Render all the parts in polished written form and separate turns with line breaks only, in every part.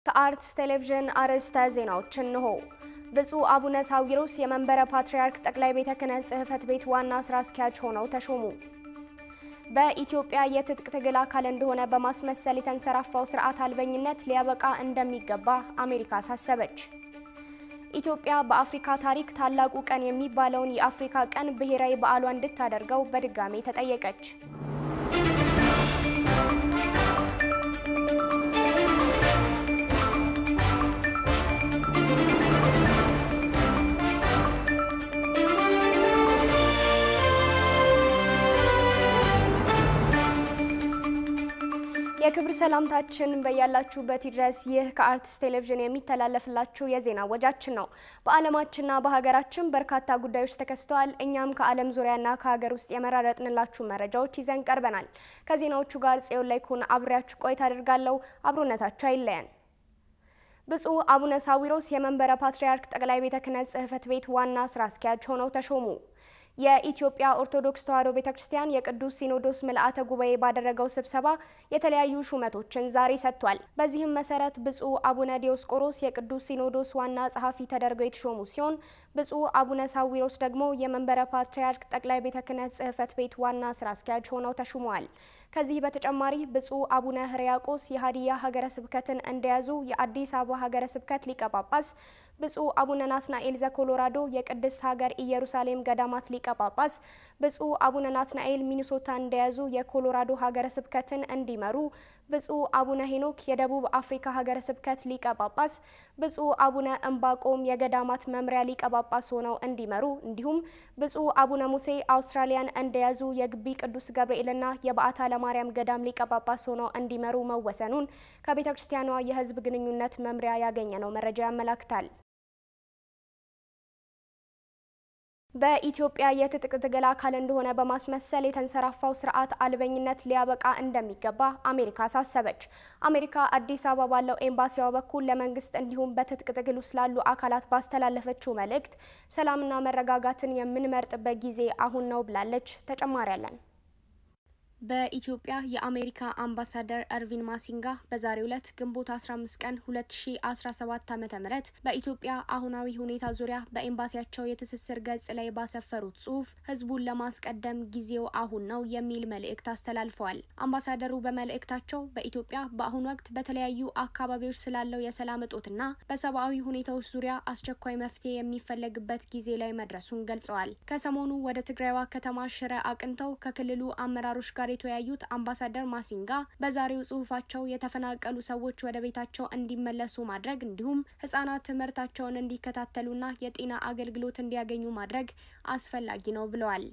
ከአርትስ ቴሌቪዥን አርዕስተ ዜናዎችን እንሆ። ብፁዕ አቡነ ሳዊሮስ የመንበረ ፓትርያርክ ጠቅላይ ቤተ ክህነት ጽሕፈት ቤት ዋና ስራ አስኪያጅ ሆነው ተሾሙ። በኢትዮጵያ የትጥቅ ትግል አካል እንደሆነ በማስመሰል የተንሰራፋው ስርዓት አልበኝነት ሊያበቃ እንደሚገባ አሜሪካ አሳሰበች። ኢትዮጵያ በአፍሪካ ታሪክ ታላቁ ቀን የሚባለውን የአፍሪካ ቀን ብሔራዊ በዓሏ እንድታደርገው በድጋሚ ተጠየቀች። የክብር ሰላምታችን በያላችሁበት ድረስ ይህ ከአርትስ ቴሌቪዥን የሚተላለፍላችሁ የዜና ወጃችን ነው። በዓለማችንና በሀገራችን በርካታ ጉዳዮች ተከስተዋል። እኛም ከዓለም ዙሪያና ከሀገር ውስጥ የመራረጥንላችሁ መረጃዎች ይዘን ቀርበናል። ከዜናዎቹ ጋር ጽዮን ላይኩን አብሬያችሁ ቆይታ አደርጋለሁ። አብሮነታችሁ አይለየን። ብፁዕ አቡነ ሳዊሮስ የመንበረ ፓትርያርክ ጠቅላይ ቤተ ክህነት ጽሕፈት ቤት ዋና ስራ አስኪያጅ ሆነው ተሾሙ። የኢትዮጵያ ኦርቶዶክስ ተዋሕዶ ቤተክርስቲያን የቅዱስ ሲኖዶስ ምልአተ ጉባኤ ባደረገው ስብሰባ የተለያዩ ሹመቶችን ዛሬ ሰጥቷል። በዚህም መሰረት ብፁዕ አቡነ ዲዮስቆሮስ የቅዱስ ሲኖዶስ ዋና ጸሐፊ ተደርገው የተሾሙ ሲሆን ብፁዕ አቡነ ሳዊሮስ ደግሞ የመንበረ ፓትርያርክ ጠቅላይ ቤተ ክህነት ጽሕፈት ቤት ዋና ስራ አስኪያጅ ሆነው ተሹመዋል። ከዚህ በተጨማሪ ብፁዕ አቡነ ሕርያቆስ የሀዲያ ሀገረ ስብከትን እንደያዙ የአዲስ አበባ ሀገረ ስብከት ሊቀ ጳጳስ፣ ብፁዕ አቡነ ናትናኤል ዘኮሎራዶ የቅድስት ሀገር ኢየሩሳሌም ገዳማት ሊቀ ጳጳስ፣ ብፁዕ አቡነ ናትናኤል ሚኒሶታ እንደያዙ የኮሎራዶ ሀገረ ስብከትን እንዲመሩ፣ ብፁዕ አቡነ ሄኖክ የደቡብ አፍሪካ ሀገረ ስብከት ሊቀ ጳጳስ፣ ብፁዕ አቡነ እምባቆም የገዳማት መምሪያ ሊቀ ጳጳስ ሆነው እንዲመሩ እንዲሁም ብፁዕ አቡነ ሙሴ አውስትራሊያን እንደያዙ የግቢ ቅዱስ ገብርኤልና የበዓታ ለማርያም ገዳም ሊቀ ጳጳስ ሆነው እንዲመሩ መወሰኑን ከቤተ ክርስቲያኗ የሕዝብ ግንኙነት መምሪያ ያገኘነው መረጃ ያመላክታል። በኢትዮጵያ የትጥቅ ትግል አካል እንደሆነ በማስመሰል የተንሰራፋው ስርዓት አልበኝነት ሊያበቃ እንደሚገባ አሜሪካ አሳሰበች። አሜሪካ አዲስ አበባ ባለው ኤምባሲዋ በኩል ለመንግስት እንዲሁም በትጥቅ ትግል ውስጥ ላሉ አካላት ባስተላለፈችው መልእክት ሰላምና መረጋጋትን የምንመርጥበት ጊዜ አሁን ነው ብላለች። ተጨማሪ አለን። በኢትዮጵያ የአሜሪካ አምባሳደር ኤርቪን ማሲንጋ በዛሬው ዕለት ግንቦት 15 ቀን 2017 ዓ.ም በኢትዮጵያ አሁናዊ ሁኔታ ዙሪያ በኤምባሲያቸው የትስስር ገጽ ላይ ባሰፈሩት ጽሑፍ ህዝቡን ለማስቀደም ጊዜው አሁን ነው የሚል መልእክት አስተላልፈዋል። አምባሳደሩ በመልእክታቸው በኢትዮጵያ በአሁኑ ወቅት በተለያዩ አካባቢዎች ስላለው የሰላም እጦትና በሰብአዊ ሁኔታዎች ዙሪያ አስቸኳይ መፍትሄ የሚፈለግበት ጊዜ ላይ መድረሱን ገልጸዋል። ከሰሞኑ ወደ ትግራይዋ ከተማ ሽረ አቅንተው ከክልሉ አመራሮች ጋር የተወያዩት አምባሳደር ማሲንጋ በዛሬው ጽሑፋቸው የተፈናቀሉ ሰዎች ወደ ቤታቸው እንዲመለሱ ማድረግ እንዲሁም ህጻናት ትምህርታቸውን እንዲከታተሉና የጤና አገልግሎት እንዲያገኙ ማድረግ አስፈላጊ ነው ብለዋል።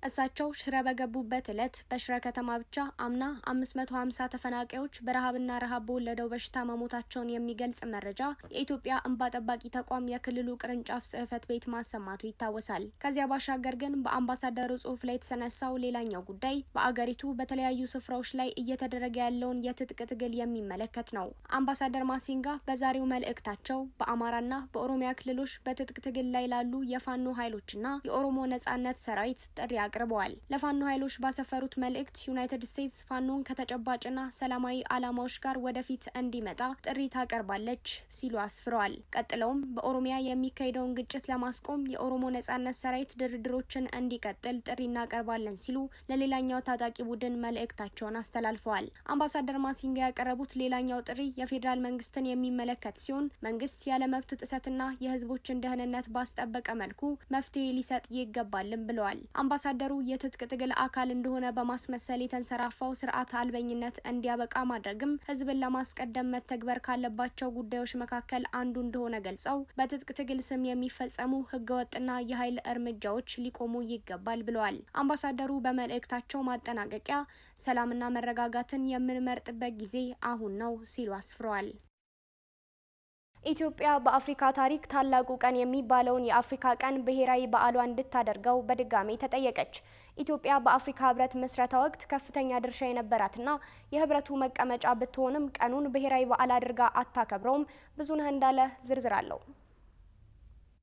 እሳቸው ሽረ በገቡበት ዕለት በሽረ ከተማ ብቻ አምና 550 ተፈናቃዮች በረሃብና ረሃብ በወለደው በሽታ መሞታቸውን የሚገልጽ መረጃ የኢትዮጵያ እንባ ጠባቂ ተቋም የክልሉ ቅርንጫፍ ጽሕፈት ቤት ማሰማቱ ይታወሳል። ከዚያ ባሻገር ግን በአምባሳደሩ ጽሑፍ ላይ የተነሳው ሌላኛው ጉዳይ በአገሪቱ በተለያዩ ስፍራዎች ላይ እየተደረገ ያለውን የትጥቅ ትግል የሚመለከት ነው። አምባሳደር ማሲንጋ በዛሬው መልእክታቸው በአማራና በኦሮሚያ ክልሎች በትጥቅ ትግል ላይ ላሉ የፋኖ ኃይሎችና የኦሮሞ ነጻነት ሰራዊት ጥሪ አቅርበዋል። ለፋኖ ኃይሎች ባሰፈሩት መልእክት ዩናይትድ ስቴትስ ፋኖን ከተጨባጭና ሰላማዊ ዓላማዎች ጋር ወደፊት እንዲመጣ ጥሪ ታቀርባለች ሲሉ አስፍረዋል። ቀጥለውም በኦሮሚያ የሚካሄደውን ግጭት ለማስቆም የኦሮሞ ነጻነት ሰራዊት ድርድሮችን እንዲቀጥል ጥሪ እናቀርባለን ሲሉ ለሌላኛው ታጣቂ ቡድን መልእክታቸውን አስተላልፈዋል። አምባሳደር ማሲንጋ ያቀረቡት ሌላኛው ጥሪ የፌዴራል መንግስትን የሚመለከት ሲሆን መንግስት ያለ መብት ጥሰትና የህዝቦችን ደህንነት ባስጠበቀ መልኩ መፍትሄ ሊሰጥ ይገባልም ብለዋል። አምባሳደሩ የትጥቅ ትግል አካል እንደሆነ በማስመሰል የተንሰራፋው ስርዓት አልበኝነት እንዲያበቃ ማድረግም ህዝብን ለማስቀደም መተግበር ካለባቸው ጉዳዮች መካከል አንዱ እንደሆነ ገልጸው በትጥቅ ትግል ስም የሚፈጸሙ ህገወጥና የኃይል እርምጃዎች ሊቆሙ ይገባል ብለዋል። አምባሳደሩ በመልእክታቸው ማጠናቀቂያ ሰላምና መረጋጋትን የምንመርጥበት ጊዜ አሁን ነው ሲሉ አስፍረዋል። ኢትዮጵያ በአፍሪካ ታሪክ ታላቁ ቀን የሚባለውን የአፍሪካ ቀን ብሔራዊ በዓሏ እንድታደርገው በድጋሚ ተጠየቀች። ኢትዮጵያ በአፍሪካ ህብረት ምስረታ ወቅት ከፍተኛ ድርሻ የነበራትና የህብረቱ መቀመጫ ብትሆንም ቀኑን ብሔራዊ በዓል አድርጋ አታከብረውም። ብዙነህ እንዳለ ዝርዝር አለው።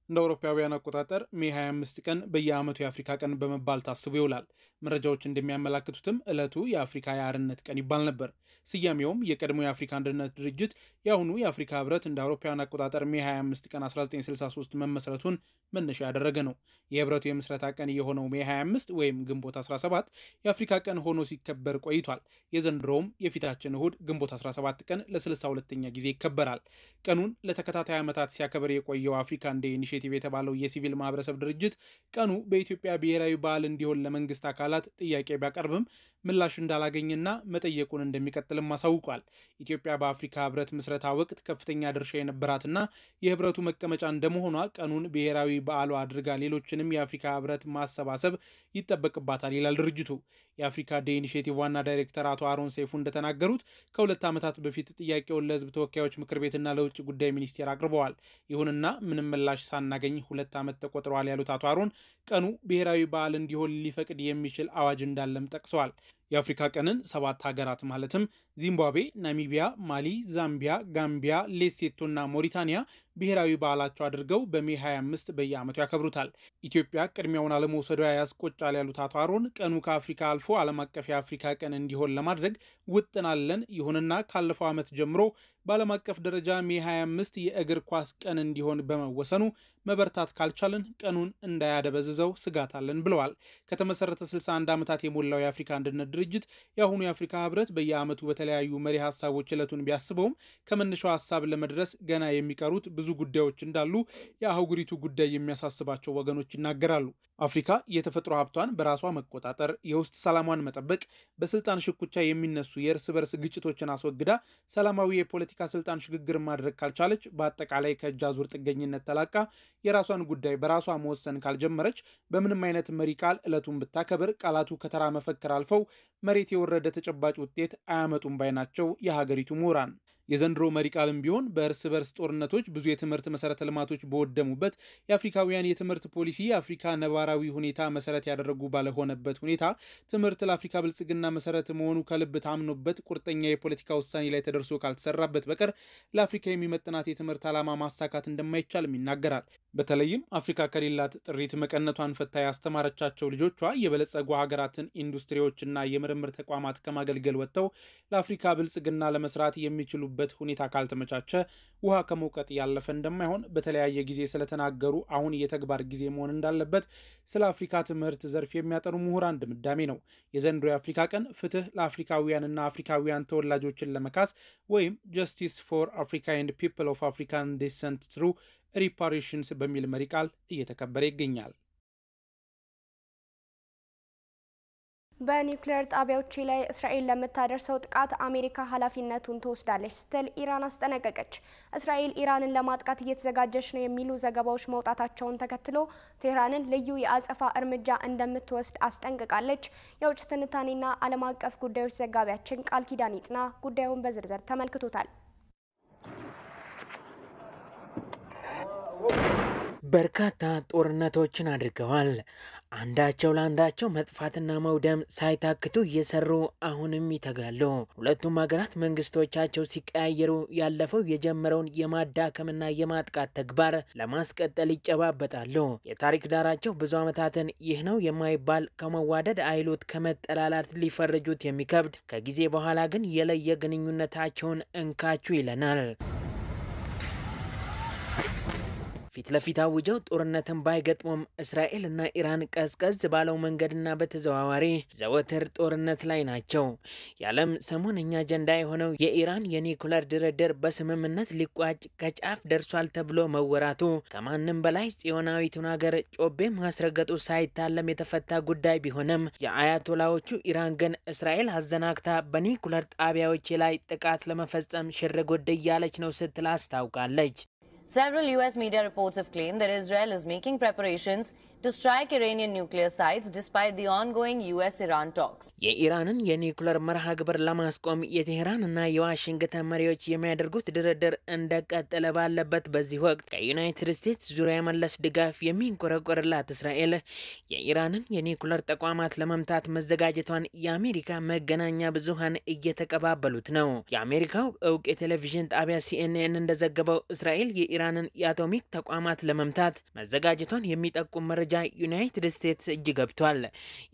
እንደ አውሮፓውያን አቆጣጠር ሜይ 25 ቀን በየዓመቱ የአፍሪካ ቀን በመባል ታስቦ ይውላል። መረጃዎች እንደሚያመላክቱትም ዕለቱ የአፍሪካ የአርነት ቀን ይባል ነበር። ስያሜውም የቀድሞ የአፍሪካ አንድነት ድርጅት የአሁኑ የአፍሪካ ህብረት እንደ አውሮፓውያን አቆጣጠር ሜይ 25 ቀን 1963 መመስረቱን መነሻ ያደረገ ነው። የህብረቱ የምስረታ ቀን የሆነው ሜይ 25 ወይም ግንቦት 17 የአፍሪካ ቀን ሆኖ ሲከበር ቆይቷል። የዘንድሮውም የፊታችን እሁድ ግንቦት 17 ቀን ለ62ኛ ጊዜ ይከበራል። ቀኑን ለተከታታይ ዓመታት ሲያከብር የቆየው አፍሪካን ዴይ ኢኒሼቲቭ የተባለው የሲቪል ማህበረሰብ ድርጅት ቀኑ በኢትዮጵያ ብሔራዊ በዓል እንዲሆን ለመንግስት አካላት ጥያቄ ቢያቀርብም ምላሽ እንዳላገኘና መጠየቁን እንደሚቀጥልም አሳውቋል። ኢትዮጵያ በአፍሪካ ህብረት ምስረታ ወቅት ከፍተኛ ድርሻ የነበራትና የህብረቱ መቀመጫ እንደመሆኗ ቀኑን ብሔራዊ በዓሉ አድርጋ ሌሎችንም የአፍሪካ ህብረት ማሰባሰብ ይጠበቅባታል ይላል ድርጅቱ። የአፍሪካ ዴይ ኢኒሼቲቭ ዋና ዳይሬክተር አቶ አሮን ሰይፉ እንደተናገሩት ከ2 ዓመታት በፊት ጥያቄውን ለህዝብ ተወካዮች ምክር ቤትና ለውጭ ጉዳይ ሚኒስቴር አቅርበዋል። ይሁንና ምንም ምላሽ ሳናገኝ 2 ዓመት ተቆጥረዋል ያሉት አቶ አሮን ቀኑ ብሔራዊ በዓል እንዲሆን ሊፈቅድ የሚችል አዋጅ እንዳለም ጠቅሰዋል። የአፍሪካ ቀንን 7 ሀገራት ማለትም ዚምባብዌ፣ ናሚቢያ፣ ማሊ፣ ዛምቢያ፣ ጋምቢያ፣ ሌሴቶና ሞሪታኒያ ብሔራዊ በዓላቸው አድርገው በሜይ 25 በየዓመቱ ያከብሩታል። ኢትዮጵያ ቅድሚያውን አለመውሰዷ ያስቆጫል ያሉት አቶ አሮን ቀኑ ከአፍሪካ አልፎ ዓለም አቀፍ የአፍሪካ ቀን እንዲሆን ለማድረግ ውጥናለን። ይሁንና ካለፈው ዓመት ጀምሮ በዓለም አቀፍ ደረጃ ሜይ 25 የእግር ኳስ ቀን እንዲሆን በመወሰኑ መበርታት ካልቻለን ቀኑን እንዳያደበዝዘው ስጋት አለን ብለዋል። ከተመሰረተ 61 ዓመታት የሞላው የአፍሪካ አንድነት ድርጅት የአሁኑ የአፍሪካ ህብረት በየዓመቱ በተለያዩ መሪ ሀሳቦች ዕለቱን ቢያስበውም ከመነሻው ሀሳብ ለመድረስ ገና የሚቀሩት ብዙ ጉዳዮች እንዳሉ የአህጉሪቱ ጉዳይ የሚያሳስባቸው ወገኖች ይናገራሉ። አፍሪካ የተፈጥሮ ሀብቷን በራሷ መቆጣጠር፣ የውስጥ ሰላሟን መጠበቅ፣ በስልጣን ሽኩቻ የሚነሱ የእርስ በርስ ግጭቶችን አስወግዳ ሰላማዊ የፖለቲካ ስልጣን ሽግግር ማድረግ ካልቻለች፣ በአጠቃላይ ከእጅ አዙር ጥገኝነት ተላቃ የራሷን ጉዳይ በራሷ መወሰን ካልጀመረች በምንም አይነት መሪ ቃል ዕለቱን ብታከብር ቃላቱ ከተራ መፈክር አልፈው መሬት የወረደ ተጨባጭ ውጤት አያመጡም ባይ ናቸው የሀገሪቱ ምሁራን። የዘንድሮ መሪ ቃልም ቢሆን በእርስ በርስ ጦርነቶች ብዙ የትምህርት መሰረተ ልማቶች በወደሙበት፣ የአፍሪካውያን የትምህርት ፖሊሲ የአፍሪካ ነባራዊ ሁኔታ መሰረት ያደረጉ ባለሆነበት ሁኔታ ትምህርት ለአፍሪካ ብልጽግና መሰረት መሆኑ ከልብ ታምኖበት ቁርጠኛ የፖለቲካ ውሳኔ ላይ ተደርሶ ካልተሰራበት በቀር ለአፍሪካ የሚመጥናት የትምህርት ዓላማ ማሳካት እንደማይቻልም ይናገራል። በተለይም አፍሪካ ከሌላት ጥሪት መቀነቷን ፈታ ያስተማረቻቸው ልጆቿ የበለጸጉ ሀገራትን ኢንዱስትሪዎችና የምርምር ተቋማት ከማገልገል ወጥተው ለአፍሪካ ብልጽግና ለመስራት የሚችሉ ሁኔታ ካልተመቻቸ ውሃ ከመውቀጥ ያለፈ እንደማይሆን በተለያየ ጊዜ ስለተናገሩ አሁን የተግባር ጊዜ መሆን እንዳለበት ስለ አፍሪካ ትምህርት ዘርፍ የሚያጠኑ ምሁራን ድምዳሜ ነው። የዘንድሮ የአፍሪካ ቀን ፍትህ ለአፍሪካውያንና አፍሪካውያን ተወላጆችን ለመካስ ወይም ጀስቲስ ፎር አፍሪካ ኤንድ ፒፕል ኦፍ አፍሪካን ዲሰንት ትሩ ሪፓሬሽንስ በሚል መሪ ቃል እየተከበረ ይገኛል።
በኒውክሌር ጣቢያዎች ላይ እስራኤል ለምታደርሰው ጥቃት አሜሪካ ኃላፊነቱን ትወስዳለች ስትል ኢራን አስጠነቀቀች። እስራኤል ኢራንን ለማጥቃት እየተዘጋጀች ነው የሚሉ ዘገባዎች መውጣታቸውን ተከትሎ ቴህራንን ልዩ የአጸፋ እርምጃ እንደምትወስድ አስጠንቅቃለች። የውጭ ትንታኔና ዓለም አቀፍ ጉዳዮች ዘጋቢያችን ቃል ኪዳን ይጥና ጉዳዩን በዝርዝር ተመልክቶታል።
በርካታ ጦርነቶችን አድርገዋል። አንዳቸው ለአንዳቸው መጥፋትና መውደም ሳይታክቱ እየሰሩ አሁንም ይተጋሉ። ሁለቱም ሀገራት መንግስቶቻቸው ሲቀያየሩ ያለፈው የጀመረውን የማዳከምና የማጥቃት ተግባር ለማስቀጠል ይጨባበጣሉ። የታሪክ ዳራቸው ብዙ ዓመታትን ይህ ነው የማይባል ከመዋደድ አይሉት ከመጠላላት ሊፈርጁት የሚከብድ ከጊዜ በኋላ ግን የለየ ግንኙነታቸውን እንካችሁ ይለናል። ፊት ለፊት አውጀው ጦርነትን ባይገጥሙም እስራኤል እና ኢራን ቀዝቀዝ ባለው መንገድና በተዘዋዋሪ ዘወትር ጦርነት ላይ ናቸው። የዓለም ሰሞነኛ አጀንዳ የሆነው የኢራን የኒውክሌር ድርድር በስምምነት ሊቋጭ ከጫፍ ደርሷል ተብሎ መወራቱ ከማንም በላይ ጽዮናዊቱን ሀገር ጮቤ ማስረገጡ ሳይታለም የተፈታ ጉዳይ ቢሆንም የአያቶላዎቹ ኢራን ግን እስራኤል አዘናግታ በኒውክሌር ጣቢያዎች ላይ ጥቃት ለመፈጸም ሽርጉድ እያለች ነው ስትል አስታውቃለች።
Several US media reports have claimed that Israel is making preparations to strike Iranian nuclear sites despite the ongoing US-Iran talks.
የኢራንን የኒውክሌር መርሃ ግብር ለማስቆም የቴህራንና የዋሽንግተን መሪዎች የሚያደርጉት ድርድር እንደቀጠለ ባለበት በዚህ ወቅት ከዩናይትድ ስቴትስ ዙሪያ መለስ ድጋፍ የሚንቆረቆርላት እስራኤል የኢራንን የኒውክሌር ተቋማት ለመምታት መዘጋጀቷን የአሜሪካ መገናኛ ብዙሃን እየተቀባበሉት ነው። የአሜሪካው እውቅ የቴሌቪዥን ጣቢያ CNN እንደዘገበው እስራኤል የኢራንን የአቶሚክ ተቋማት ለመምታት መዘጋጀቷን የሚጠቁም መረጃ ዩናይትድ ስቴትስ እጅ ገብቷል።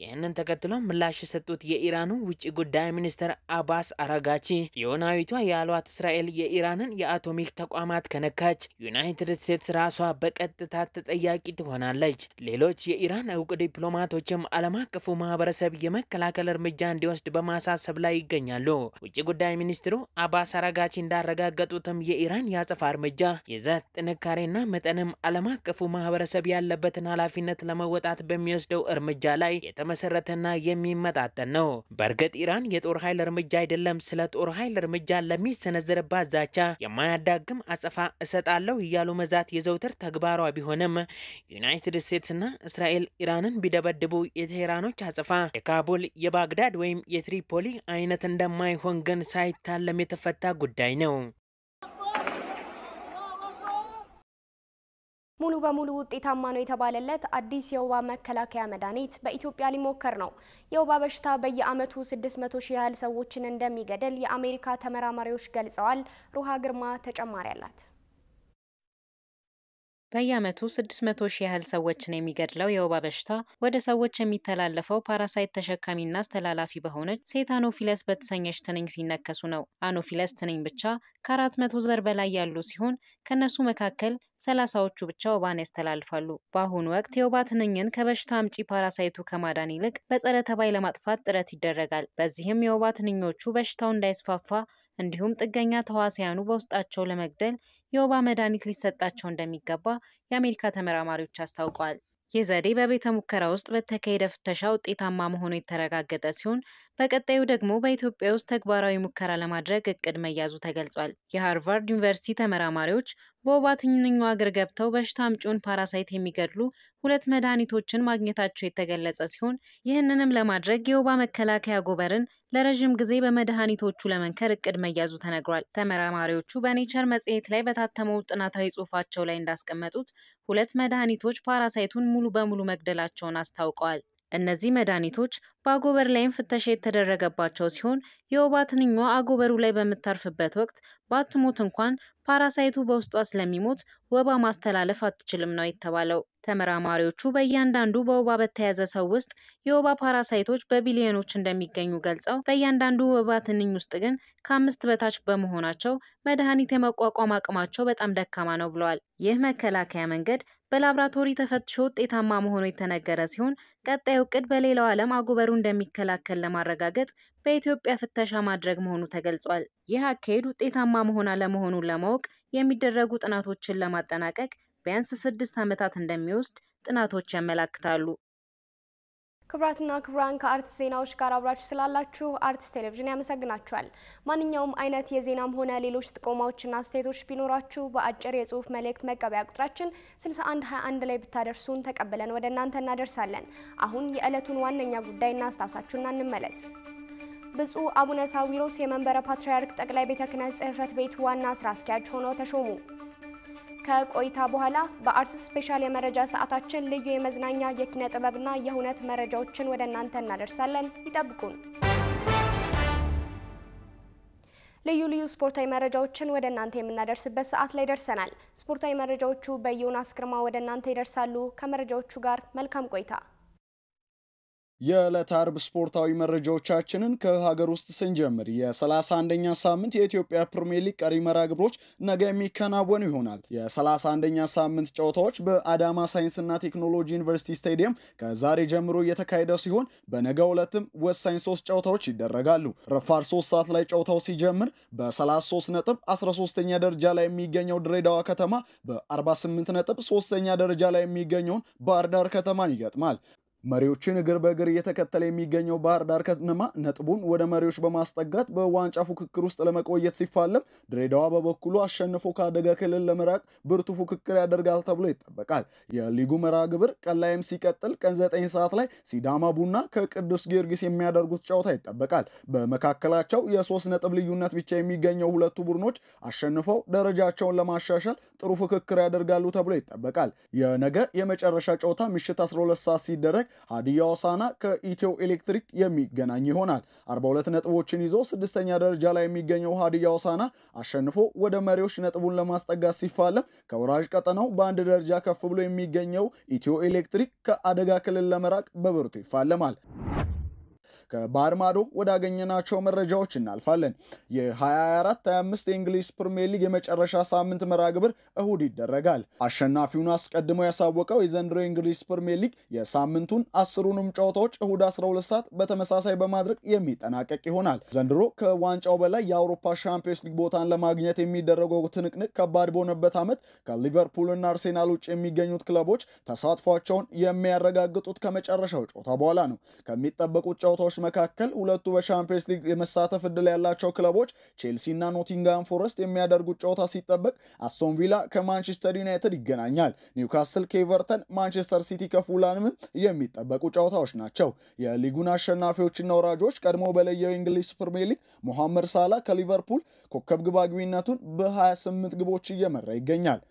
ይህንን ተከትሎ ምላሽ የሰጡት የኢራኑ ውጭ ጉዳይ ሚኒስትር አባስ አራጋቺ የሆናዊቷ ያሏት እስራኤል የኢራንን የአቶሚክ ተቋማት ከነካች ዩናይትድ ስቴትስ ራሷ በቀጥታ ተጠያቂ ትሆናለች። ሌሎች የኢራን እውቅ ዲፕሎማቶችም ዓለም አቀፉ ማህበረሰብ የመከላከል እርምጃ እንዲወስድ በማሳሰብ ላይ ይገኛሉ። ውጭ ጉዳይ ሚኒስትሩ አባስ አራጋቺ እንዳረጋገጡትም የኢራን የአጸፋ እርምጃ ይዘት ጥንካሬና መጠንም ዓለም አቀፉ ማህበረሰብ ያለበትን ኃላፊነት ለመወጣት በሚወስደው እርምጃ ላይ የተመሰረተና የሚመጣጠን ነው። በእርግጥ ኢራን የጦር ኃይል እርምጃ አይደለም ስለ ጦር ኃይል እርምጃ ለሚሰነዘርባት ዛቻ የማያዳግም አጸፋ እሰጣለሁ እያሉ መዛት የዘውትር ተግባሯ ቢሆንም ዩናይትድ ስቴትስና እስራኤል ኢራንን ቢደበድቡ የቴህራኖች አጸፋ የካቡል የባግዳድ ወይም የትሪፖሊ አይነት እንደማይሆን ግን ሳይታለም የተፈታ ጉዳይ ነው።
ሙሉ በሙሉ ውጤታማ ነው የተባለለት አዲስ የወባ መከላከያ መድኃኒት በኢትዮጵያ ሊሞከር ነው። የወባ በሽታ በየዓመቱ 600,000 ያህል ሰዎችን እንደሚገድል የአሜሪካ ተመራማሪዎች ገልጸዋል። ሩሃ ግርማ ተጨማሪ አላት።
በየዓመቱ 600,000 ያህል ሰዎችን የሚገድለው የወባ በሽታ ወደ ሰዎች የሚተላለፈው ፓራሳይት ተሸካሚና አስተላላፊ በሆነች ሴት አኖፊለስ በተሰኘች ትንኝ ሲነከሱ ነው። አኖፊለስ ትንኝ ብቻ ከ400 ዘር በላይ ያሉ ሲሆን ከነሱ መካከል 30ዎቹ ብቻ ወባን ያስተላልፋሉ። በአሁኑ ወቅት የወባ ትንኝን ከበሽታ አምጪ ፓራሳይቱ ከማዳን ይልቅ በጸረ ተባይ ለማጥፋት ጥረት ይደረጋል። በዚህም የወባ ትንኞቹ በሽታው እንዳይስፋፋ እንዲሁም ጥገኛ ተዋሲያኑ በውስጣቸው ለመግደል የወባ መድኃኒት ሊሰጣቸው እንደሚገባ የአሜሪካ ተመራማሪዎች አስታውቀዋል። ይህ ዘዴ በቤተ ሙከራ ውስጥ በተካሄደ ፍተሻ ውጤታማ መሆኑ የተረጋገጠ ሲሆን በቀጣዩ ደግሞ በኢትዮጵያ ውስጥ ተግባራዊ ሙከራ ለማድረግ እቅድ መያዙ ተገልጿል። የሃርቫርድ ዩኒቨርሲቲ ተመራማሪዎች በወባ ትንኙ አገር ገብተው በሽታ አምጪውን ፓራሳይት የሚገድሉ 2 መድኃኒቶችን ማግኘታቸው የተገለጸ ሲሆን ይህንንም ለማድረግ የወባ መከላከያ ጎበርን ለረጅም ጊዜ በመድኃኒቶቹ ለመንከር እቅድ መያዙ ተነግሯል። ተመራማሪዎቹ በኔቸር መጽሔት ላይ በታተመው ጥናታዊ ጽሑፋቸው ላይ እንዳስቀመጡት 2 መድኃኒቶች ፓራሳይቱን ሙሉ በሙሉ መግደላቸውን አስታውቀዋል። እነዚህ መድኃኒቶች በአጎበር ላይም ፍተሻ የተደረገባቸው ሲሆን የወባ ትንኟ አጎበሩ ላይ በምታርፍበት ወቅት ባትሞት እንኳን ፓራሳይቱ በውስጧ ስለሚሞት ወባ ማስተላለፍ አትችልም ነው የተባለው። ተመራማሪዎቹ በእያንዳንዱ በወባ በተያዘ ሰው ውስጥ የወባ ፓራሳይቶች በቢሊዮኖች እንደሚገኙ ገልጸው በእያንዳንዱ ወባ ትንኝ ውስጥ ግን ከ5 በታች በመሆናቸው መድኃኒት የመቋቋም አቅማቸው በጣም ደካማ ነው ብለዋል። ይህ መከላከያ መንገድ በላብራቶሪ ተፈትሾ ውጤታማ መሆኑ የተነገረ ሲሆን ቀጣዩ እቅድ በሌላው ዓለም አጎበሩ እንደሚከላከል ለማረጋገጥ በኢትዮጵያ ፍተሻ ማድረግ መሆኑ ተገልጿል። ይህ አካሄድ ውጤታማ መሆን አለመሆኑን ለማወቅ የሚደረጉ ጥናቶችን ለማጠናቀቅ ቢያንስ 6 ዓመታት እንደሚወስድ ጥናቶች ያመለክታሉ።
ክብራትና ክብራን ከአርትስ ዜናዎች ጋር አብራችሁ ስላላችሁ አርትስ ቴሌቪዥን ያመሰግናችኋል። ማንኛውም አይነት የዜናም ሆነ ሌሎች ጥቆማዎችና አስተያየቶች ቢኖራችሁ በአጭር የጽሁፍ መልእክት መቀበያ ቁጥራችን 6121 ላይ ብታደርሱን ተቀብለን ወደ እናንተ እናደርሳለን። አሁን የዕለቱን ዋነኛ ጉዳይ እናስታውሳችሁና እንመለስ። ብፁዕ አቡነ ሳዊሮስ የመንበረ ፓትርያርክ ጠቅላይ ቤተ ክህነት ጽሕፈት ቤት ዋና ስራ አስኪያጅ ሆነው ተሾሙ። ከቆይታ በኋላ በአርትስ ስፔሻል የመረጃ ሰዓታችን ልዩ የመዝናኛ የኪነ ጥበብና የሁነት መረጃዎችን ወደ እናንተ እናደርሳለን። ይጠብቁን። ልዩ ልዩ ስፖርታዊ መረጃዎችን ወደ እናንተ የምናደርስበት ሰዓት ላይ ደርሰናል። ስፖርታዊ መረጃዎቹ በዮናስ ግርማ ወደ እናንተ ይደርሳሉ። ከመረጃዎቹ ጋር መልካም ቆይታ።
የዕለት አርብ ስፖርታዊ መረጃዎቻችንን ከሀገር ውስጥ ስንጀምር የ31ኛ ሳምንት የኢትዮጵያ ፕሪሚየር ሊግ ቀሪ መርሃ ግብሮች ነገ የሚከናወኑ ይሆናል። የ31ኛ ሳምንት ጨዋታዎች በአዳማ ሳይንስና ቴክኖሎጂ ዩኒቨርሲቲ ስታዲየም ከዛሬ ጀምሮ እየተካሄደ ሲሆን በነገው ዕለትም ወሳኝ 3 ጨዋታዎች ይደረጋሉ። ረፋድ 3 ሰዓት ላይ ጨዋታው ሲጀምር በ33 ነጥብ 13ኛ ደረጃ ላይ የሚገኘው ድሬዳዋ ከተማ በ48 ነጥብ 3ኛ ደረጃ ላይ የሚገኘውን ባህር ዳር ከተማን ይገጥማል። መሪዎችን እግር በእግር እየተከተለ የሚገኘው ባህር ዳር ከተማ ነጥቡን ወደ መሪዎች በማስጠጋት በዋንጫ ፉክክር ውስጥ ለመቆየት ሲፋለም፣ ድሬዳዋ በበኩሉ አሸንፎ ከአደጋ ክልል ለመራቅ ብርቱ ፉክክር ያደርጋል ተብሎ ይጠበቃል። የሊጉ መርሃ ግብር ቀን ላይም ሲቀጥል ቀን 9 ሰዓት ላይ ሲዳማ ቡና ከቅዱስ ጊዮርጊስ የሚያደርጉት ጨዋታ ይጠበቃል። በመካከላቸው የ3 ነጥብ ልዩነት ብቻ የሚገኘው ሁለቱ ቡድኖች አሸንፈው ደረጃቸውን ለማሻሻል ጥሩ ፉክክር ያደርጋሉ ተብሎ ይጠበቃል። የነገ የመጨረሻ ጨዋታ ምሽት 12 ሰዓት ሲደረግ ሀዲያ ሆሳዕና ከኢትዮ ኤሌክትሪክ የሚገናኝ ይሆናል። 42 ነጥቦችን ይዞ 6ኛ ደረጃ ላይ የሚገኘው ሀዲያ ሆሳዕና አሸንፎ ወደ መሪዎች ነጥቡን ለማስጠጋት ሲፋለም፣ ከወራጅ ቀጠናው በአንድ ደረጃ ከፍ ብሎ የሚገኘው ኢትዮ ኤሌክትሪክ ከአደጋ ክልል ለመራቅ በብርቱ ይፋለማል። ከባህር ማዶ ወዳገኘናቸው መረጃዎች እናልፋለን። የ24-25 የእንግሊዝ ፕሪሚየር ሊግ የመጨረሻ ሳምንት መርሃ ግብር እሁድ ይደረጋል። አሸናፊውን አስቀድሞ ያሳወቀው የዘንድሮ የእንግሊዝ ፕሪሚየር ሊግ የሳምንቱን 10ሩንም ጨዋታዎች እሁድ 12 ሰዓት በተመሳሳይ በማድረግ የሚጠናቀቅ ይሆናል። ዘንድሮ ከዋንጫው በላይ የአውሮፓ ሻምፒዮንስ ሊግ ቦታን ለማግኘት የሚደረገው ትንቅንቅ ከባድ በሆነበት ዓመት ከሊቨርፑልና አርሴናል ውጭ የሚገኙት ክለቦች ተሳትፏቸውን የሚያረጋግጡት ከመጨረሻው ጨዋታ በኋላ ነው። ከሚጠበቁት ጨዋታዎች መካከል ሁለቱ በሻምፒዮንስ ሊግ የመሳተፍ ዕድል ያላቸው ክለቦች ቼልሲ እና ኖቲንግሃም ፎረስት የሚያደርጉት ጨዋታ ሲጠበቅ፣ አስቶን ቪላ ከማንቸስተር ዩናይትድ ይገናኛል። ኒውካስል ከኤቨርተን፣ ማንቸስተር ሲቲ ከፉላንም የሚጠበቁ ጨዋታዎች ናቸው። የሊጉን አሸናፊዎችና ወራጆች ቀድሞ በለየው የእንግሊዝ ፕሪሚየር ሊግ ሞሐመድ ሳላ ከሊቨርፑል ኮከብ ግብ አግቢነቱን በ28 ግቦች እየመራ ይገኛል።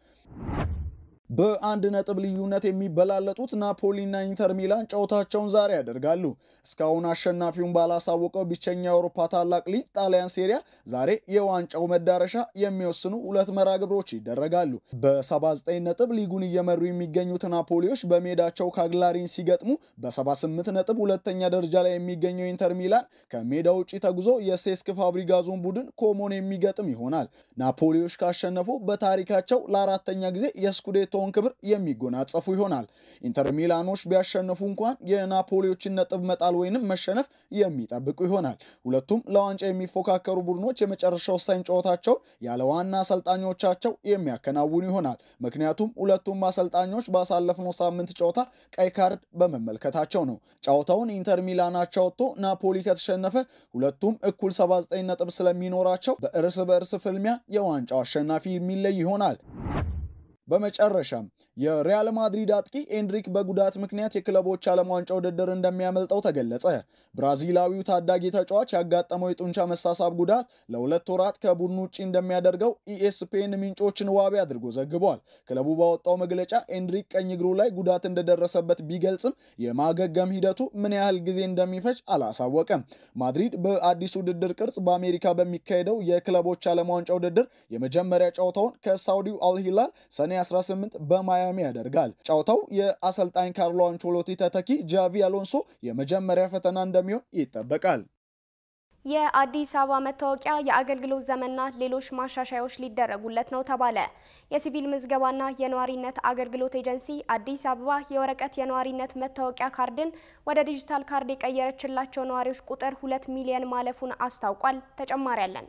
በአንድ ነጥብ ልዩነት የሚበላለጡት ናፖሊና ኢንተር ሚላን ጨዋታቸውን ዛሬ ያደርጋሉ። እስካሁን አሸናፊውን ባላሳወቀው ብቸኛ የአውሮፓ ታላቅ ሊግ ጣሊያን ሴሪያ ዛሬ የዋንጫው መዳረሻ የሚወስኑ ሁለት መርሃ ግብሮች ይደረጋሉ። በ79 ነጥብ ሊጉን እየመሩ የሚገኙት ናፖሊዎች በሜዳቸው ካግላሪን ሲገጥሙ፣ በ78 ነጥብ ሁለተኛ ደረጃ ላይ የሚገኘው ኢንተር ሚላን ከሜዳ ውጪ ተጉዞ የሴስክ ፋብሪጋዞን ቡድን ኮሞን የሚገጥም ይሆናል። ናፖሊዎች ካሸነፉ በታሪካቸው ለአራተኛ ጊዜ የስኩዴቶ ክብር የሚጎናጸፉ ይሆናል። ኢንተር ሚላኖች ቢያሸንፉ እንኳን የናፖሊዎችን ነጥብ መጣል ወይንም መሸነፍ የሚጠብቁ ይሆናል። ሁለቱም ለዋንጫ የሚፎካከሩ ቡድኖች የመጨረሻ ወሳኝ ጨዋታቸው ያለ ዋና አሰልጣኞቻቸው የሚያከናውኑ ይሆናል። ምክንያቱም ሁለቱም አሰልጣኞች ባሳለፍነው ሳምንት ጨዋታ ቀይ ካርድ በመመልከታቸው ነው። ጨዋታውን ኢንተር ሚላን አቻ ወጥቶ ናፖሊ ከተሸነፈ ሁለቱም እኩል 79 ነጥብ ስለሚኖራቸው በእርስ በእርስ ፍልሚያ የዋንጫው አሸናፊ የሚለይ ይሆናል። በመጨረሻም የሪያል ማድሪድ አጥቂ ኤንድሪክ በጉዳት ምክንያት የክለቦች ዓለም ዋንጫ ውድድር እንደሚያመልጠው ተገለጸ። ብራዚላዊው ታዳጊ ተጫዋች ያጋጠመው የጡንቻ መሳሳብ ጉዳት ለ2 ወራት ከቡድኑ ውጪ እንደሚያደርገው ኢኤስፒኤን ምንጮችን ዋቢ አድርጎ ዘግቧል። ክለቡ ባወጣው መግለጫ ኤንድሪክ ቀኝ እግሩ ላይ ጉዳት እንደደረሰበት ቢገልጽም የማገገም ሂደቱ ምን ያህል ጊዜ እንደሚፈጅ አላሳወቀም። ማድሪድ በአዲሱ ውድድር ቅርጽ በአሜሪካ በሚካሄደው የክለቦች ዓለም ዋንጫ ውድድር የመጀመሪያ ጨዋታውን ከሳውዲው አልሂላል ሰኔ 18 በማያሚ ያደርጋል። ጨዋታው የአሰልጣኝ ካርሎ አንቸሎቲ ተተኪ ጃቪ አሎንሶ የመጀመሪያ ፈተና እንደሚሆን ይጠበቃል።
የአዲስ አበባ መታወቂያ የአገልግሎት ዘመንና ሌሎች ማሻሻያዎች ሊደረጉለት ነው ተባለ። የሲቪል ምዝገባና የነዋሪነት አገልግሎት ኤጀንሲ አዲስ አበባ የወረቀት የነዋሪነት መታወቂያ ካርድን ወደ ዲጂታል ካርድ የቀየረችላቸው ነዋሪዎች ቁጥር 2 ሚሊዮን ማለፉን አስታውቋል። ተጨማሪ አለን።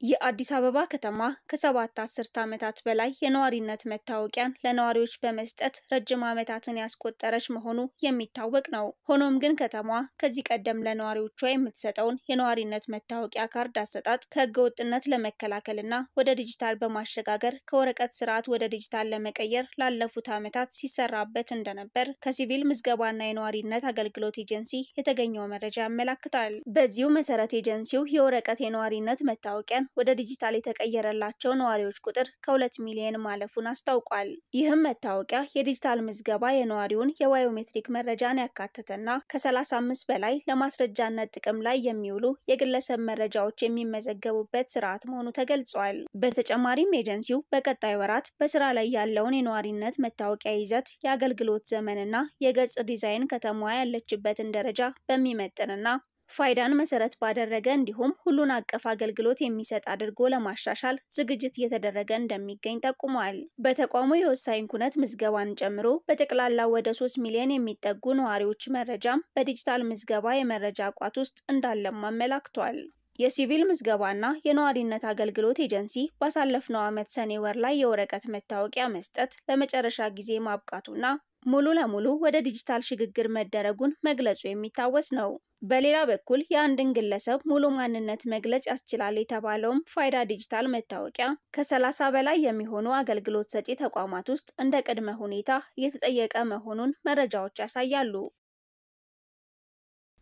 የአዲስ አበባ ከተማ ከ7 አስርት ዓመታት በላይ የነዋሪነት መታወቂያን ለነዋሪዎች በመስጠት ረጅም ዓመታትን ያስቆጠረች መሆኑ የሚታወቅ ነው። ሆኖም ግን ከተማዋ ከዚህ ቀደም ለነዋሪዎቿ የምትሰጠውን የነዋሪነት መታወቂያ ካርድ አሰጣጥ ከህገወጥነት ለመከላከልና ወደ ዲጂታል በማሸጋገር ከወረቀት ስርዓት ወደ ዲጂታል ለመቀየር ላለፉት ዓመታት ሲሰራበት እንደነበር ከሲቪል ምዝገባና የነዋሪነት አገልግሎት ኤጀንሲ የተገኘው መረጃ ያመለክታል። በዚሁ መሰረት ኤጀንሲው የወረቀት የነዋሪነት መታወቂያን ወደ ዲጂታል የተቀየረላቸው ነዋሪዎች ቁጥር ከ2 ሚሊዮን ማለፉን አስታውቋል። ይህም መታወቂያ የዲጂታል ምዝገባ የነዋሪውን የባዮሜትሪክ መረጃን ያካተተና ከ35 በላይ ለማስረጃነት ጥቅም ላይ የሚውሉ የግለሰብ መረጃዎች የሚመዘገቡበት ስርዓት መሆኑ ተገልጿል። በተጨማሪም ኤጀንሲው በቀጣይ ወራት በስራ ላይ ያለውን የነዋሪነት መታወቂያ ይዘት፣ የአገልግሎት ዘመንና የገጽ ዲዛይን ከተማዋ ያለችበትን ደረጃ በሚመጥንና ፋይዳን መሰረት ባደረገ እንዲሁም ሁሉን አቀፍ አገልግሎት የሚሰጥ አድርጎ ለማሻሻል ዝግጅት እየተደረገ እንደሚገኝ ጠቁሟል። በተቋሙ የወሳኝ ኩነት ምዝገባን ጨምሮ በጠቅላላ ወደ 3 ሚሊዮን የሚጠጉ ነዋሪዎች መረጃም በዲጂታል ምዝገባ የመረጃ ቋት ውስጥ እንዳለም አመላክቷል። የሲቪል ምዝገባና የነዋሪነት አገልግሎት ኤጀንሲ ባሳለፍነው ዓመት ሰኔ ወር ላይ የወረቀት መታወቂያ መስጠት ለመጨረሻ ጊዜ ማብቃቱና ሙሉ ለሙሉ ወደ ዲጂታል ሽግግር መደረጉን መግለጹ የሚታወስ ነው። በሌላ በኩል የአንድን ግለሰብ ሙሉ ማንነት መግለጽ ያስችላል የተባለውም ፋይዳ ዲጂታል መታወቂያ ከ30 በላይ የሚሆኑ አገልግሎት ሰጪ ተቋማት ውስጥ እንደ ቅድመ ሁኔታ እየተጠየቀ መሆኑን መረጃዎች ያሳያሉ።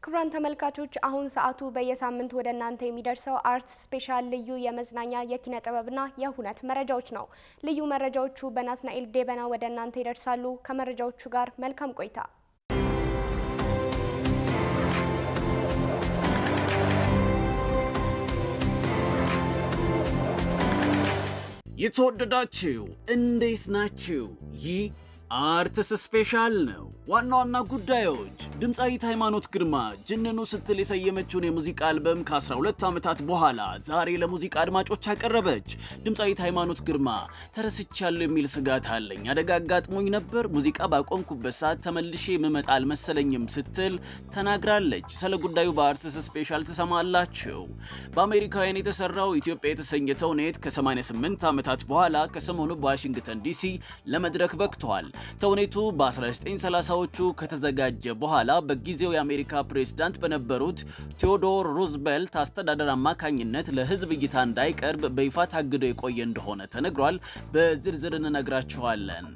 ክቡራን ተመልካቾች አሁን ሰዓቱ በየሳምንቱ ወደ እናንተ የሚደርሰው አርት ስፔሻል ልዩ የመዝናኛ የኪነ ጥበብና የሁነት መረጃዎች ነው። ልዩ መረጃዎቹ በናትናኤል ዴበና ወደ እናንተ ይደርሳሉ። ከመረጃዎቹ ጋር መልካም ቆይታ።
የተወደዳችሁ እንዴት ናችሁ? ይህ አርትስ ስፔሻል ነው። ዋና ዋና ጉዳዮች ድምጻዊት ሃይማኖት ግርማ ጅንኑ ስትል የሰየመችውን የሙዚቃ አልበም ከ12 ዓመታት በኋላ ዛሬ ለሙዚቃ አድማጮች አቀረበች። ድምጻዊት ሃይማኖት ግርማ ተረስቻለሁ የሚል ስጋት አለኝ፣ አደጋ አጋጥሞኝ ነበር፣ ሙዚቃ ባቆምኩበት ሰዓት ተመልሼ የምመጣ አልመሰለኝም ስትል ተናግራለች። ስለ ጉዳዩ በአርትስ ስፔሻል ተሰማላችሁ። በአሜሪካውያን የተሰራው ኢትዮጵያ የተሰኘ ተውኔት ከ88 ዓመታት በኋላ ከሰሞኑ በዋሽንግተን ዲሲ ለመድረክ በቅቷል። ተውኔቱ በ1930ዎቹ ከተዘጋጀ በኋላ በጊዜው የአሜሪካ ፕሬዝዳንት በነበሩት ቴዎዶር ሩዝቬልት አስተዳደር አማካኝነት ለህዝብ እይታ እንዳይቀርብ በይፋ ታግዶ የቆየ እንደሆነ ተነግሯል። በዝርዝር እንነግራችኋለን።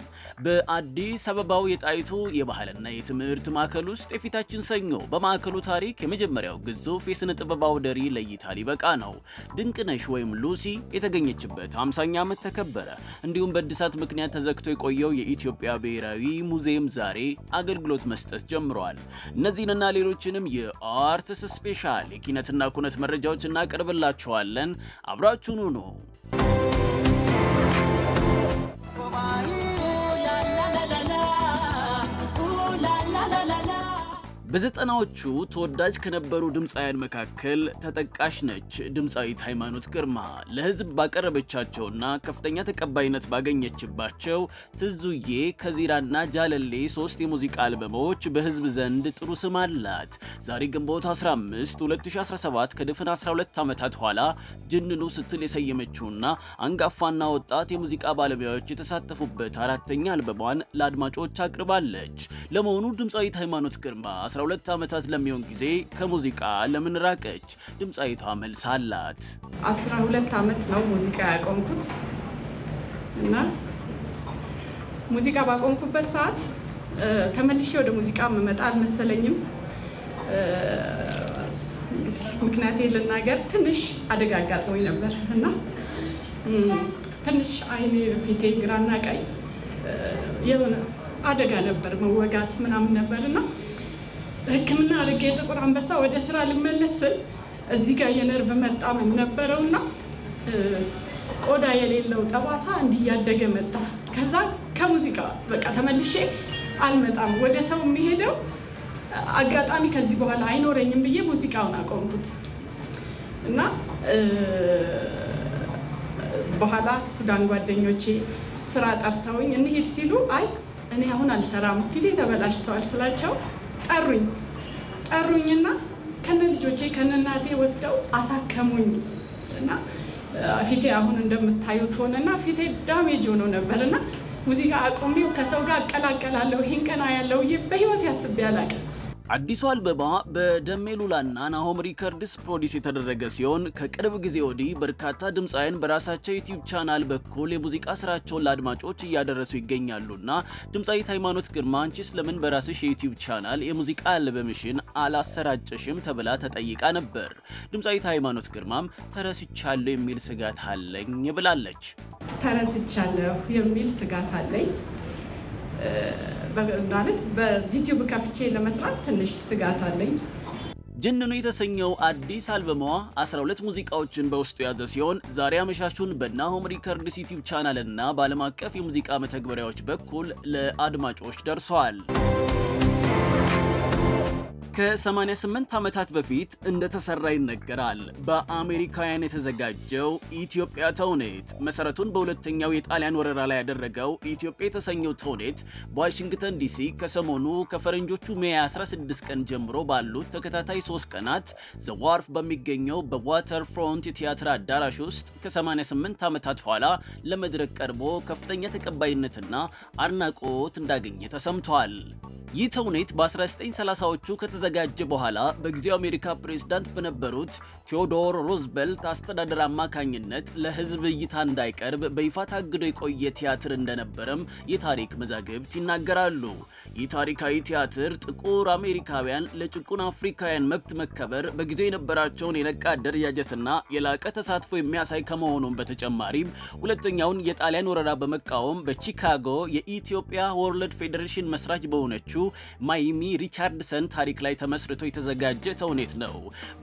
በአዲስ አበባው የጣይቱ የባህልና የትምህርት ማዕከል ውስጥ የፊታችን ሰኞ በማዕከሉ ታሪክ የመጀመሪያው ግዙፍ የስነ ጥበብ አውደ ርዕይ ለእይታ ሊበቃ ነው። ድንቅነሽ ወይም ሉሲ የተገኘችበት 50ኛ ዓመት ተከበረ። እንዲሁም በእድሳት ምክንያት ተዘግቶ የቆየው የኢትዮጵያ ብሔራዊ ሙዚየም ዛሬ አገልግሎት መስጠት ጀምሯል። እነዚህንና ሌሎችንም የአርትስ ስፔሻል የኪነትና ኩነት መረጃዎች እናቀርብላችኋለን። አብራችሁኑ ነው። በዘጠናዎቹ ተወዳጅ ከነበሩ ድምጻውያን መካከል ተጠቃሽ ነች። ድምጻዊት ሃይማኖት ግርማ ለህዝብ ባቀረበቻቸውና ከፍተኛ ተቀባይነት ባገኘችባቸው ትዙዬ፣ ከዚራና ጃለሌ 3 የሙዚቃ አልበሞች በህዝብ ዘንድ ጥሩ ስም አላት። ዛሬ ግንቦት 15 2017 ከድፍን 12 ዓመታት ኋላ ጅንኑ ስትል የሰየመችውና አንጋፋና ወጣት የሙዚቃ ባለሙያዎች የተሳተፉበት 4ኛ አልበሟን ለአድማጮች አቅርባለች። ለመሆኑ ድምጻዊት ሃይማኖት ግርማ 12 ዓመታት ለሚሆን ጊዜ ከሙዚቃ ለምን ራቀች? ድምጻዊቷ መልስ አላት።
12 ዓመት ነው ሙዚቃ ያቆምኩት እና ሙዚቃ ባቆምኩበት ሰዓት ተመልሼ ወደ ሙዚቃ መመጣ አልመሰለኝም። ምክንያቴ ልናገር ትንሽ አደጋ አጋጥሞኝ ነበር እና ትንሽ አይኔ ፊቴ ግራና ቀኝ የሆነ አደጋ ነበር፣ መወጋት ምናምን ነበርና ሕክምና አድርጌ ጥቁር አንበሳ ወደ ስራ ልመለስ እዚህ ጋር የነርቭ መጣመም ነበረውና ቆዳ የሌለው ጠባሳ እንዲያደገ መጣ። ከዛ ከሙዚቃ በቃ ተመልሼ አልመጣም፣ ወደ ሰው የሚሄደው አጋጣሚ ከዚህ በኋላ አይኖረኝም ብዬ ሙዚቃውን አቆምኩት እና በኋላ ሱዳን ጓደኞቼ ስራ ጠርተውኝ እንሂድ ሲሉ አይ እኔ አሁን አልሰራም ፊቴ ተበላሽቷል ስላቸው ጠሩኝና ከነ ልጆቼ ከነናቴ ወስደው አሳከሙኝ እና ፊቴ አሁን እንደምታዩት ሆነና ፊቴ ዳሜጅ ሆኖ ነበርና ሙዚቃ አቆሜው ከሰው ጋር አቀላቀላለሁ ይሄን ቀና ያለው በህይወት ያስብ ያላቀ
አዲሱ አልበማ በደሜሉላና ናሆም ሪከርድስ ፕሮዲስ የተደረገ ሲሆን ከቅርብ ጊዜ ወዲህ በርካታ ድምጻውያን በራሳቸው ዩቲዩብ ቻናል በኩል የሙዚቃ ስራቸውን ለአድማጮች እያደረሱ ይገኛሉና ድምጻዊት ሃይማኖት ግርማ አንቺስ ለምን በራስሽ የዩቲዩብ ቻናል የሙዚቃ አልበምሽን አላሰራጨሽም ተብላ ተጠይቃ ነበር። ድምጻዊት ሃይማኖት ግርማም ተረስቻለሁ የሚል ስጋት አለኝ ብላለች።
ተረስቻለሁ የሚል ስጋት አለኝ ማለት በዩቲዩብ ከፍቼ ለመስራት ትንሽ ስጋት አለኝ።
ጅንኑ የተሰኘው አዲስ አልበሟ 12 ሙዚቃዎችን በውስጡ ያዘ ሲሆን ዛሬ አመሻሹን በናሆም ሪከርድስ ዩቲዩብ ቻናል እና በዓለም አቀፍ የሙዚቃ መተግበሪያዎች በኩል ለአድማጮች ደርሷል። ከ88 ዓመታት በፊት እንደተሰራ ይነገራል። በአሜሪካውያን የተዘጋጀው ኢትዮጵያ ተውኔት መሰረቱን በሁለተኛው የጣሊያን ወረራ ላይ ያደረገው ኢትዮጵያ የተሰኘው ተውኔት በዋሽንግተን ዲሲ ከሰሞኑ ከፈረንጆቹ ሜይ 16 ቀን ጀምሮ ባሉት ተከታታይ 3 ቀናት ዘዋርፍ በሚገኘው በዋተር ፍሮንት የቲያትር አዳራሽ ውስጥ ከ88 ዓመታት በኋላ ለመድረክ ቀርቦ ከፍተኛ ተቀባይነትና አድናቆት እንዳገኘ ተሰምቷል። ይህ ተውኔት በ1930ዎቹ ከተዘጋጀ በኋላ በጊዜው አሜሪካ ፕሬዝዳንት በነበሩት ቴዎዶር ሩዝቬልት አስተዳደር አማካኝነት ለህዝብ እይታ እንዳይቀርብ በይፋ ታግዶ የቆየ ቲያትር እንደነበረም የታሪክ መዛግብት ይናገራሉ። ይህ ታሪካዊ ቲያትር ጥቁር አሜሪካውያን ለጭቁን አፍሪካውያን መብት መከበር በጊዜው የነበራቸውን የነቃ አደረጃጀትና የላቀ ተሳትፎ የሚያሳይ ከመሆኑም በተጨማሪም ሁለተኛውን የጣሊያን ወረራ በመቃወም በቺካጎ የኢትዮጵያ ወርልድ ፌዴሬሽን መስራች በሆነችው ማይሚ ሪቻርድሰን ታሪክ ላይ ተመስርቶ የተዘጋጀ ተውኔት ነው።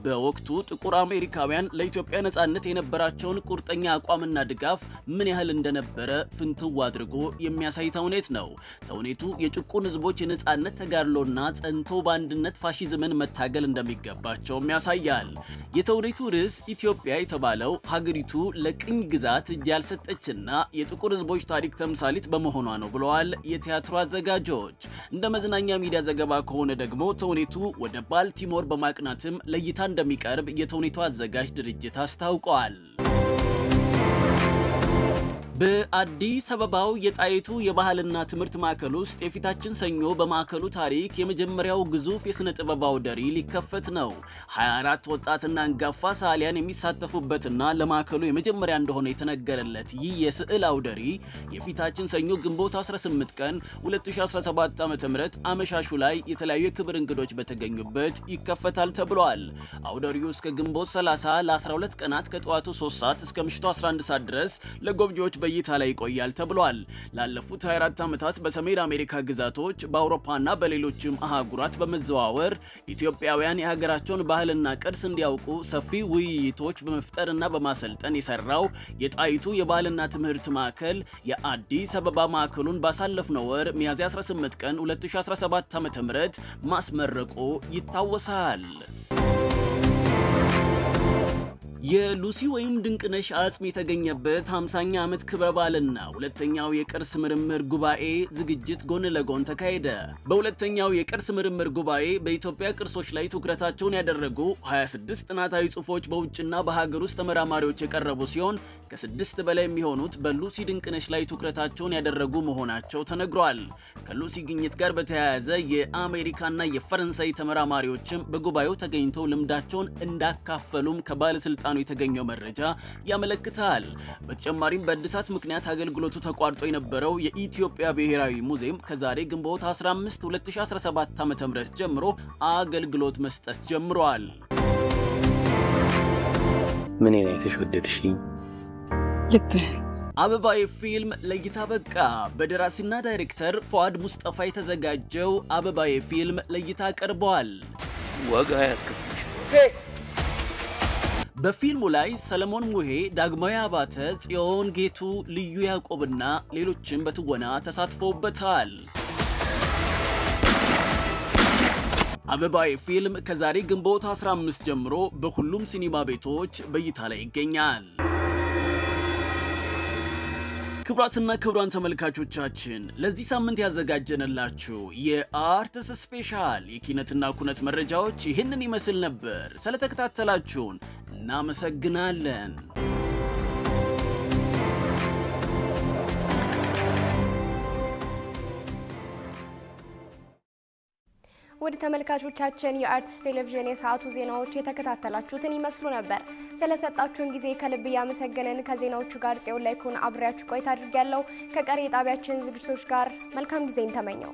በወቅቱ ጥቁር አሜሪካውያን ለኢትዮጵያ ነጻነት የነበራቸውን ቁርጠኛ አቋምና ድጋፍ ምን ያህል እንደነበረ ፍንትው አድርጎ የሚያሳይ ተውኔት ነው። ተውኔቱ የጭቁን ህዝቦች የነጻነት ተጋድሎና ጸንቶ በአንድነት ፋሺዝምን መታገል እንደሚገባቸውም ያሳያል። የተውኔቱ ርዕስ ኢትዮጵያ የተባለው ሀገሪቱ ለቅኝ ግዛት እጅ ያልሰጠችና የጥቁር ህዝቦች ታሪክ ተምሳሌት በመሆኗ ነው ብለዋል የቲያትሩ አዘጋጆች። እንደ መዝናኛ ሚዲያ ዘገባ ከሆነ ደግሞ ተውኔቱ ወደ ባልቲሞር በማቅናትም ለእይታ እንደሚቀርብ የተውኔቱ አዘጋጅ ድርጅት አስታውቋል። በአዲስ አበባው የጣይቱ የባህልና ትምህርት ማዕከል ውስጥ የፊታችን ሰኞ በማዕከሉ ታሪክ የመጀመሪያው ግዙፍ የሥነ ጥበብ አውደ ርዕይ ሊከፈት ነው። 24 ወጣትና አንጋፋ ሰዓሊያን የሚሳተፉበትና ለማዕከሉ የመጀመሪያ እንደሆነ የተነገረለት ይህ የስዕል አውደ ርዕይ የፊታችን ሰኞ ግንቦት 18 ቀን 2017 ዓ.ም አመሻሹ ላይ የተለያዩ የክብር እንግዶች በተገኙበት ይከፈታል ተብሏል። አውደ ርዕዩ እስከ ግንቦት 30 ለ12 ቀናት ከጠዋቱ 3 ሰዓት እስከ ምሽቱ 11 ሰዓት ድረስ ለጎብኚዎች በእይታ ላይ ይቆያል ተብሏል። ላለፉት 24 ዓመታት በሰሜን አሜሪካ ግዛቶች በአውሮፓና በሌሎችም አህጉራት በመዘዋወር ኢትዮጵያውያን የሀገራቸውን ባህልና ቅርስ እንዲያውቁ ሰፊ ውይይቶች በመፍጠርና በማሰልጠን የሰራው የጣይቱ የባህልና ትምህርት ማዕከል የአዲስ አበባ ማዕከሉን ባሳለፍነው ወር ሚያዝያ 18 ቀን 2017 ዓ.ም ማስመረቁ ይታወሳል። የሉሲ ወይም ድንቅነሽ አጽም የተገኘበት 50ኛ ዓመት ክብረ በዓልና ሁለተኛው የቅርስ ምርምር ጉባኤ ዝግጅት ጎን ለጎን ተካሄደ። በሁለተኛው የቅርስ ምርምር ጉባኤ በኢትዮጵያ ቅርሶች ላይ ትኩረታቸውን ያደረጉ 26 ጥናታዊ ጽሑፎች በውጭና በሀገር ውስጥ ተመራማሪዎች የቀረቡ ሲሆን ከ6 በላይ የሚሆኑት በሉሲ ድንቅነሽ ላይ ትኩረታቸውን ያደረጉ መሆናቸው ተነግሯል። ከሉሲ ግኝት ጋር በተያያዘ የአሜሪካና የፈረንሳይ ተመራማሪዎችም በጉባኤው ተገኝተው ልምዳቸውን እንዳካፈሉም ከባለስልጣኑ የተገኘው መረጃ ያመለክታል። በተጨማሪም በእድሳት ምክንያት አገልግሎቱ ተቋርጦ የነበረው የኢትዮጵያ ብሔራዊ ሙዚየም ከዛሬ ግንቦት 15 2017 ዓ.ም ጀምሮ አገልግሎት መስጠት ጀምሯል።
ምን አይነትሽ ወደድሽኝ?
ልብ አበባዬ ፊልም ለእይታ በቃ። በደራሲና ዳይሬክተር ፉአድ ሙስጠፋ የተዘጋጀው አበባዬ ፊልም ለእይታ ቀርቧል።
ዋጋ ያስከፍልሽ።
በፊልሙ ላይ ሰለሞን ሙሄ፣ ዳግማዊ አባተ፣ ጽዮን ጌቱ፣ ልዩ ያዕቆብና ሌሎችም በትወና ተሳትፈውበታል። አበባዬ ፊልም ከዛሬ ግንቦት 15 ጀምሮ በሁሉም ሲኒማ ቤቶች በእይታ ላይ ይገኛል። ክቡራትና ክቡራን ተመልካቾቻችን ለዚህ ሳምንት ያዘጋጀንላችሁ የአርትስ ስፔሻል የኪነትና ኩነት መረጃዎች ይህንን ይመስል ነበር። ስለተከታተላችሁን እናመሰግናለን።
ወደ ተመልካቾቻችን የአርትስ ቴሌቪዥን የሰዓቱ ዜናዎች የተከታተላችሁትን ይመስሉ ነበር። ስለሰጣችሁን ጊዜ ከልብ ያመሰግነን። ከዜናዎቹ ጋር ጽዮን ላይኩን አብሬያችሁ ቆይታ አድርጌያለሁ። ከቀሪ የጣቢያችን ዝግጅቶች ጋር መልካም ጊዜን ተመኘው።